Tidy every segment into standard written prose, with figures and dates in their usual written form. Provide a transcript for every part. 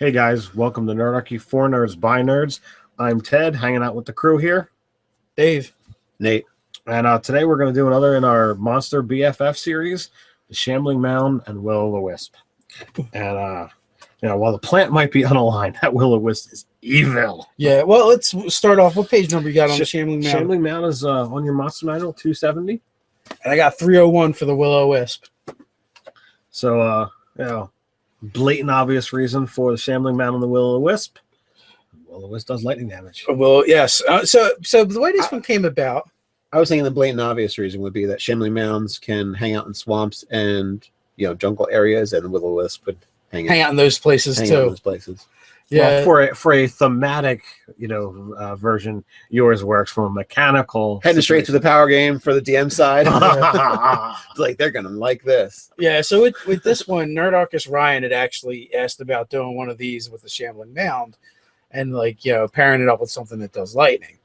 Hey guys, welcome to Nerdarchy for Nerds by Nerds. I'm Ted, hanging out with the crew here. Dave. Nate. And today we're going to do another in our Monster BFF series, the Shambling Mound and Will-O-Wisp. And, while the plant might be unaligned, that Will-O-Wisp is evil. Yeah, well, let's start off. What page number you got on the Shambling Mound? Shambling Mound is on your Monster Manual, 270. And I got 301 for the Will-O-Wisp. So, blatant obvious reason for the Shambling Mound and the Will-O-Wisp. Will-O-Wisp does lightning damage. Well, yes. So the way this one came about, I was thinking the blatant obvious reason would be that Shambling Mounds can hang out in swamps and jungle areas, and Will-O-Wisp would hang out in those places too. Yeah, well, for a thematic, version, yours works from a mechanical. Heading straight to the power game for the DM side. It's like they're gonna like this. Yeah. So with this one, Nerdarchus Ryan had actually asked about doing one of these with the Shambling Mound, and pairing it up with something that does lightning.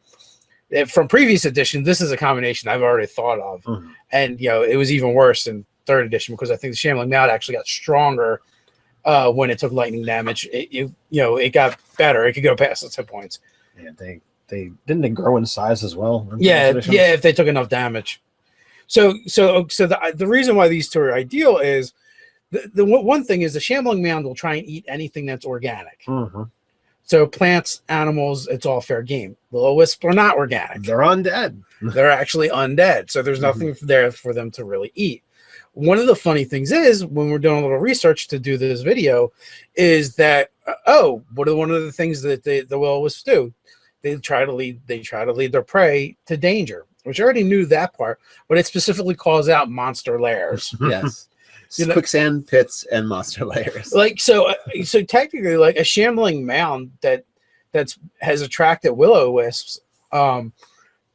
From previous edition, this is a combination I've already thought of, and it was even worse in third edition because I think the Shambling Mound actually got stronger. When it took lightning damage, it got better. It could go past its hit points. Yeah, they grow in size as well. Yeah, if they took enough damage. So the reason why these two are ideal is the one thing is the Shambling Mound will try and eat anything that's organic. So plants, animals, it's all fair game. Will-O-Wisps are not organic. They're undead. They're actually undead. So there's nothing there for them to really eat. One of the funny things is when we're doing a little research to do this video is that, one of the things that the Will-O-Wisps do? They try to lead their prey to danger, which I already knew that part, but it specifically calls out monster lairs. Yes. Quicksand pits and monster lairs. So technically, a Shambling Mound that has attracted Will-O-Wisps,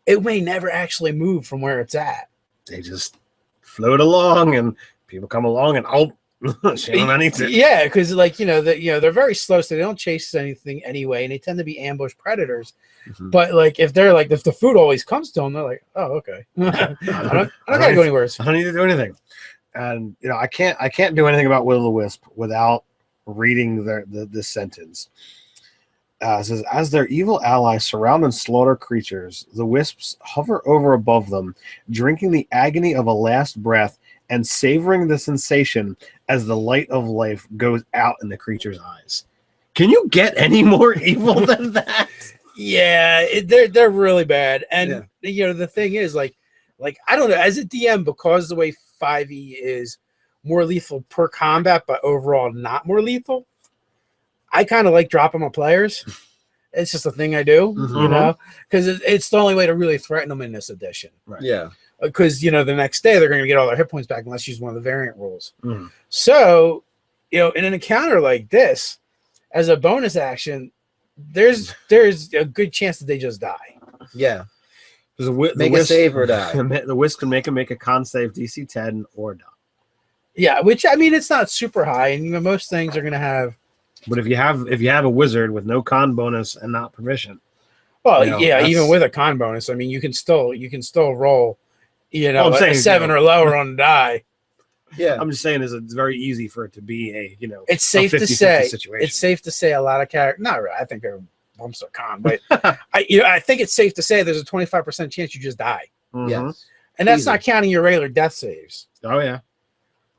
it may never actually move from where it's at. They just float along, and people come along, and Shambling eats it. Yeah, because they're very slow, so they don't chase anything anyway, and they tend to be ambush predators. But if the food always comes to them, they're like, oh, okay, I don't gotta go anywhere. I don't need to do anything. And I can't do anything about Will-O-Wisp without reading this sentence. It says, as their evil allies surround and slaughter creatures, the wisps hover over above them, drinking the agony of a last breath and savoring the sensation as the light of life goes out in the creature's eyes. Can you get any more evil than that? Yeah, they're really bad. And the thing is, I don't know, as a DM, because the way 5e is more lethal per combat, but overall not more lethal, I kind of like dropping my players. It's just a thing I do, because it's the only way to really threaten them in this edition. Right. Yeah. Because, the next day they're going to get all their hit points back unless you use one of the variant rules. So, in an encounter like this, as a bonus action, there's a good chance that they just die. Yeah. Make a save or die. The Wisp can make a con save DC 10 or die. Yeah, which, it's not super high, and most things are going to have. But if you have a wizard with no con bonus and not proficient, even with a con bonus, you can still roll, a 7 or lower on the die. Yeah, I'm just saying it's very easy for it to be a It's safe to say situation. It's safe to say a lot of characters. Not really. I think they're bumps are con, but I think it's safe to say there's a 25% chance you just die. Yes, and that's not counting your regular death saves. Oh yeah.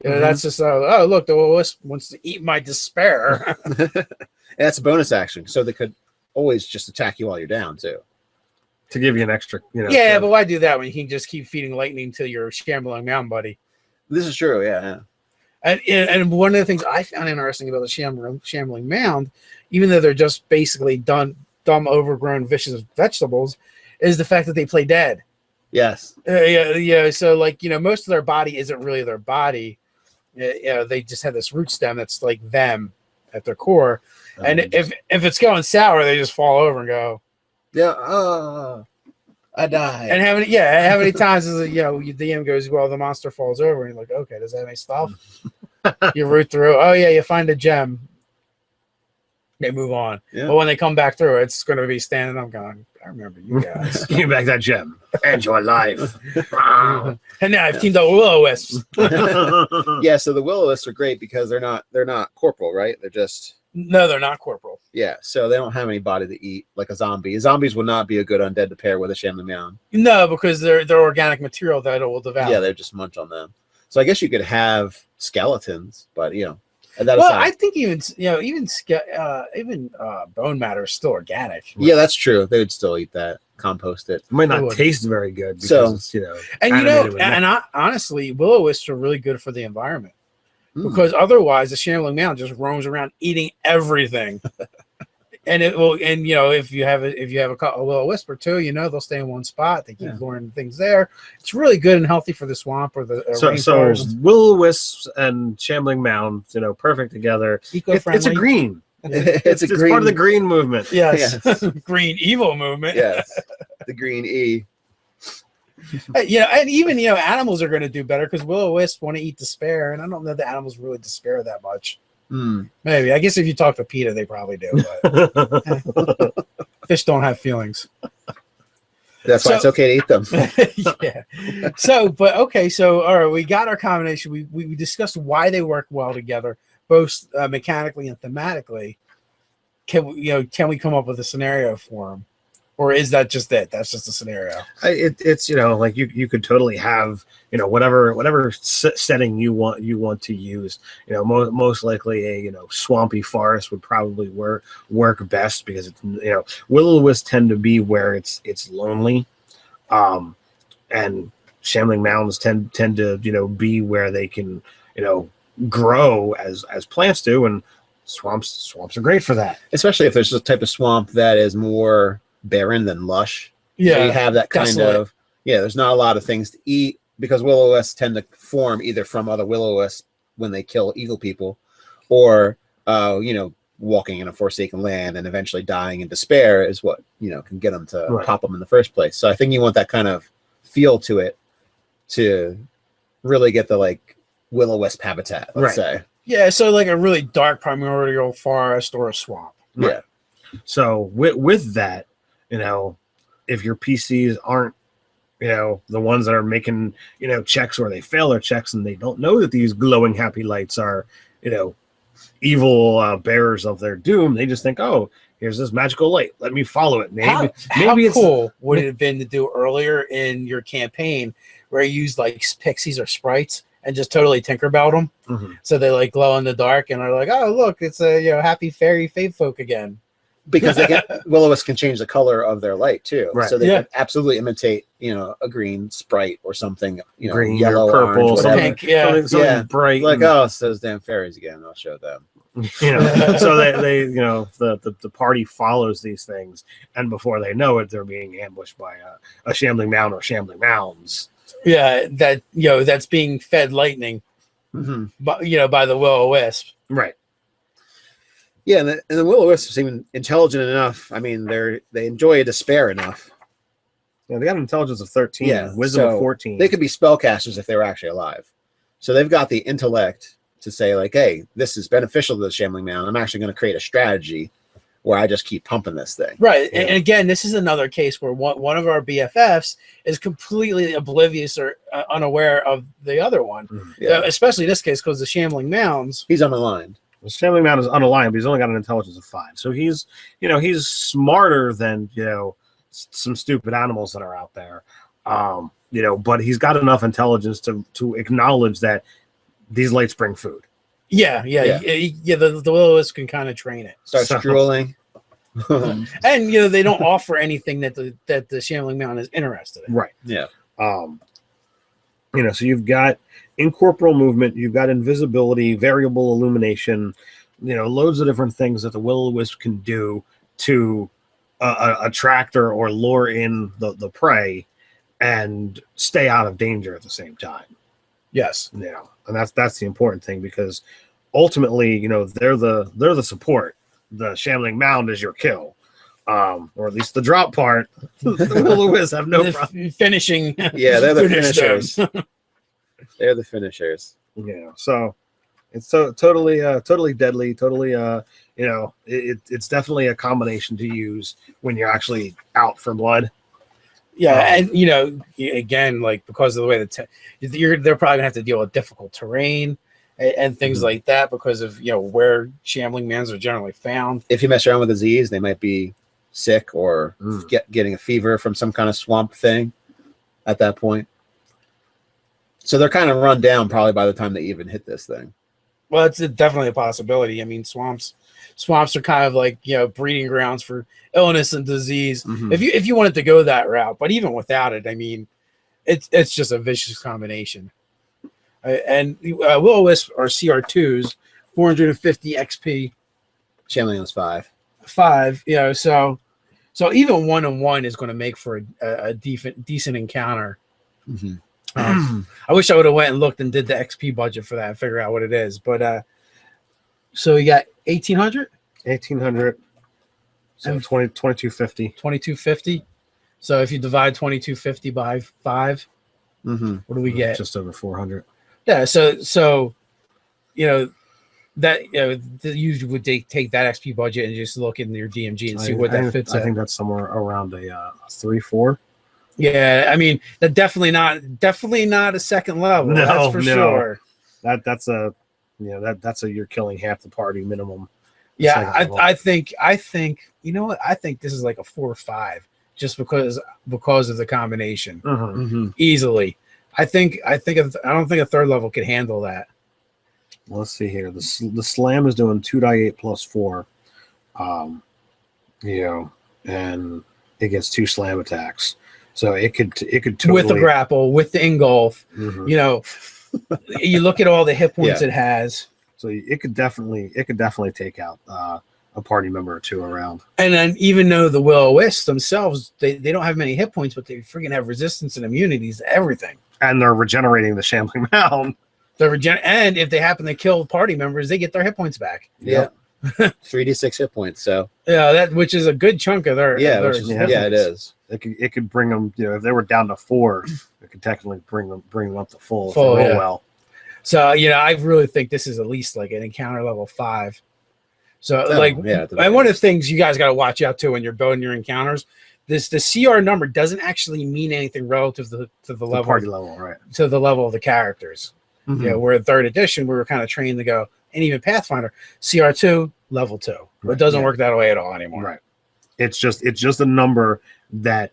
That's just look, the Will-O-Wisp wants to eat my despair. And that's a bonus action, so they could always just attack you while you're down too, to give you an extra. Yeah, but why do that when you can just keep feeding lightning to your Shambling Mound buddy? This is true. Yeah. And one of the things I found interesting about the Shambling Mound, even though they're just basically dumb, overgrown, vicious vegetables, is the fact that they play dead. Yes. Yeah. So most of their body isn't really their body. They just have this root stem that's like them at their core, and if it's going sour, they just fall over and go, I die. And how many times is your DM goes, well, the monster falls over, and you're like, okay, does that have any stuff? You root through, you find a gem, they move on. But when they come back through, it's going to be standing up going, I remember you guys. Give me back that gem and your life. And now I've teamed up with Will-O-Wisps. Yeah, so the Will-O-Wisps are great because they're not corporal, right? They're just No, they're not corporal. Yeah, so they don't have any body to eat like a zombie. Zombies would not be a good undead to pair with a Shambling Mound. No, because they're organic material that it will devour. Yeah, they just munch on them. So I guess you could have skeletons, but you know, Well, I think even bone matter is still organic. Yeah, that's true. They would still eat that, compost it. It might They not would. taste very good because So- it's, you know, And animated with honestly, Will-O-Wisps are really good for the environment Mm. because otherwise the Shambling Mound just roams around eating everything. And it will, and you know, if you have a Will-O-Wisp or two, you know, they'll stay in one spot. They keep luring things there. It's really good and healthy for the swamp or the so rainforest. Will-O-Wisps and Shambling Mounds, you know, perfect together. Eco-friendly. It's a green. It's a green. part of the green movement. Yes, Yes. green evil movement. Yes, the green E. Yeah, and even animals are going to do better because Will-O-Wisps want to eat despair, and I don't know the animals really despair that much. Mm. Maybe I guess if you talk to PETA, they probably do. But fish don't have feelings. That's why it's okay to eat them. Yeah. So, but okay. So, all right, we got our combination. We discussed why they work well together, both mechanically and thematically. Can we come up with a scenario for them, or is that just it? That's just a scenario. It's like you could totally have whatever setting you want to use. Most likely a swampy forest would probably work best because it's Will-O-Wisps tend to be where it's lonely, and Shambling Mounds tend to be where they can grow as plants do, and swamps are great for that. Especially if there's a type of swamp that is more barren than lush. Yeah, So you have that kind desolate. of there's not a lot of things to eat because Will-O-Wisps tend to form either from other Will-O-Wisps when they kill evil people, or walking in a forsaken land and eventually dying in despair is what can get them to Right. pop them in the first place. So I think you want that kind of feel to it to really get the Will-O-Wisp habitat, let's say. Yeah, so like a really dark primordial forest or a swamp. Yeah. So with that, if your PCs aren't, the ones that are making, checks where they fail their checks and they don't know that these glowing happy lights are, evil bearers of their doom, they just think, oh, here's this magical light. Let me follow it. Maybe it's cool would it have been to do earlier in your campaign where you used pixies or sprites and just totally Tinkerbell them, Mhm. so they glow in the dark and are like, oh look, it's a happy fairy fave folk again. Because Will-O-Wisp can change the color of their light too, Right. so they Yeah. can absolutely imitate a green sprite or something, green, yellow, or purple, orange, whatever. Pink, yeah. something Yeah. bright. Like, and, oh, it's those damn fairies again. I'll show them. so they the party follows these things, and before they know it, they're being ambushed by a Shambling Mound or Shambling Mounds. Yeah, that's being fed lightning, Mm-hmm. but by the Will-O-Wisp. Right. Yeah, and the Will-O-Wisps seem intelligent enough. I mean, they enjoy despair enough. Yeah, they got an intelligence of 13, Yeah, wisdom so of 14. They could be spellcasters if they were actually alive. So they've got the intellect to say, hey, this is beneficial to the Shambling Mound. I'm actually going to create a strategy where I just keep pumping this thing. Right. Yeah. And again, this is another case where one of our BFFs is completely oblivious or unaware of the other one. Yeah. Especially in this case, because the Shambling Mounds. He's unaligned. The Shambling Mound is unaligned, but he's only got an intelligence of 5. So he's smarter than some stupid animals that are out there. But he's got enough intelligence to acknowledge that these lights bring food. Yeah. The Will-O-Wisp can kind of train it. Starts So- drooling. And they don't offer anything that the Shambling Mound is interested in. Right. Yeah. So you've got incorporeal movement, you've got invisibility, variable illumination, loads of different things that the Will-O-Wisp can do to attract or lure in the prey and stay out of danger at the same time. Yes. And that's the important thing, because ultimately, they're the support. The Shambling Mound is your kill. Or at least the drop part. The Will-O-Wisps have no problem. Finishing. Yeah, they're the finish them. finishers. They're the finishers. So it's totally deadly, totally it's definitely a combination to use when you're actually out for blood. Yeah, and again, because of the way they're probably gonna have to deal with difficult terrain, and things like that because of where shambling mounds are generally found. If you mess around with a disease, they might be sick or getting a fever from some kind of swamp thing at that point. So they're kind of run down probably by the time they even hit this thing. Well, it's definitely a possibility. I mean, swamps are kind of like breeding grounds for illness and disease. If you wanted to go that route, but even without it, I mean, it's just a vicious combination. And Will-O-Wisp are CR2s, 450 XP. Shambling was 5. So even 1-on-1 is going to make for a decent encounter. I wish I would have went and looked and did the XP budget for that and figure out what it is. But so you got 1800, so 2250. 2250. So if you divide 2250 by 5, what do we get? Just over 400. Yeah. So that you would take that XP budget and just look in your DMG and see what that fits. I think that's somewhere around a 3-4. Yeah, I mean, definitely not a second level. No, that's for sure. That's a you're killing half the party minimum. Yeah, I think you know what? I think this is like a 4 or 5 just because of the combination. Easily. I don't think a third level could handle that. Let's see here. The slam is doing 2d8 plus 4. And it gets 2 slam attacks. So it could totally, with the grapple, with the engulf. You look at all the hit points it has. So it could definitely take out a party member or 2 around. And then even though the Will-O-Wisps themselves, they don't have many hit points, but they freaking have resistance and immunities to everything. And they're regenerating the Shambling Mound. And if they happen to kill party members, they get their hit points back. Yeah. 3d6 hit points. So which is a good chunk of their it is. It could bring them, if they were down to 4, it could technically bring them up to full if they roll well. So I really think this is at least like an encounter level 5. So and one of the things you guys got to watch out to when you're building your encounters, the CR number doesn't actually mean anything relative to the level, party level, right? To the level of the characters. We're in 3rd edition, we were kind of trained to go, and even Pathfinder, CR2 level 2. It doesn't work that way at all anymore. Right. It's just a number that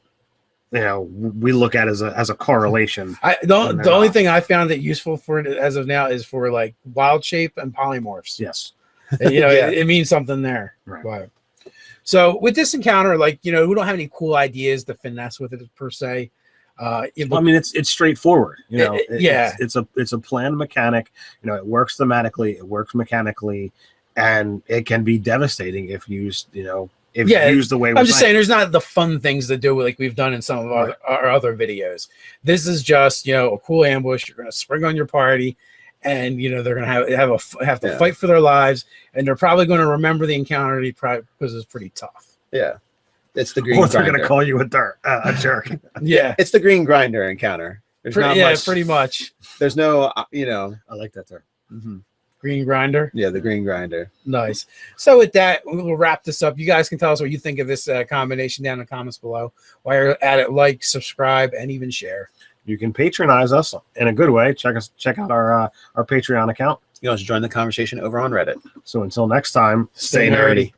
we look at as a correlation. The only thing I found it useful for as of now is for like wild shape and polymorphs. Yes. It means something there. Right. But, so with this encounter, we don't have any cool ideas to finesse with it per se. I mean, it's straightforward. It's a planned mechanic. It works thematically, it works mechanically, and it can be devastating if used. Used the way I'm just saying, there's not the fun things to do like we've done in some of our other videos. This is just a cool ambush. You're gonna spring on your party, and they're gonna have to fight for their lives, and they're probably going to remember the encounter because it's pretty tough. Yeah. It's the green grinder. They're going to call you a jerk. Yeah. It's the green grinder encounter. There's not much. Pretty much. There's no, I like that term. Green grinder. Yeah, the green grinder. Nice. So with that, we'll wrap this up. You guys can tell us what you think of this combination down in the comments below. While you're at it, like, subscribe, and even share. You can patronize us in a good way. Check out our Patreon account. You can also join the conversation over on Reddit. So until next time, stay nerdy.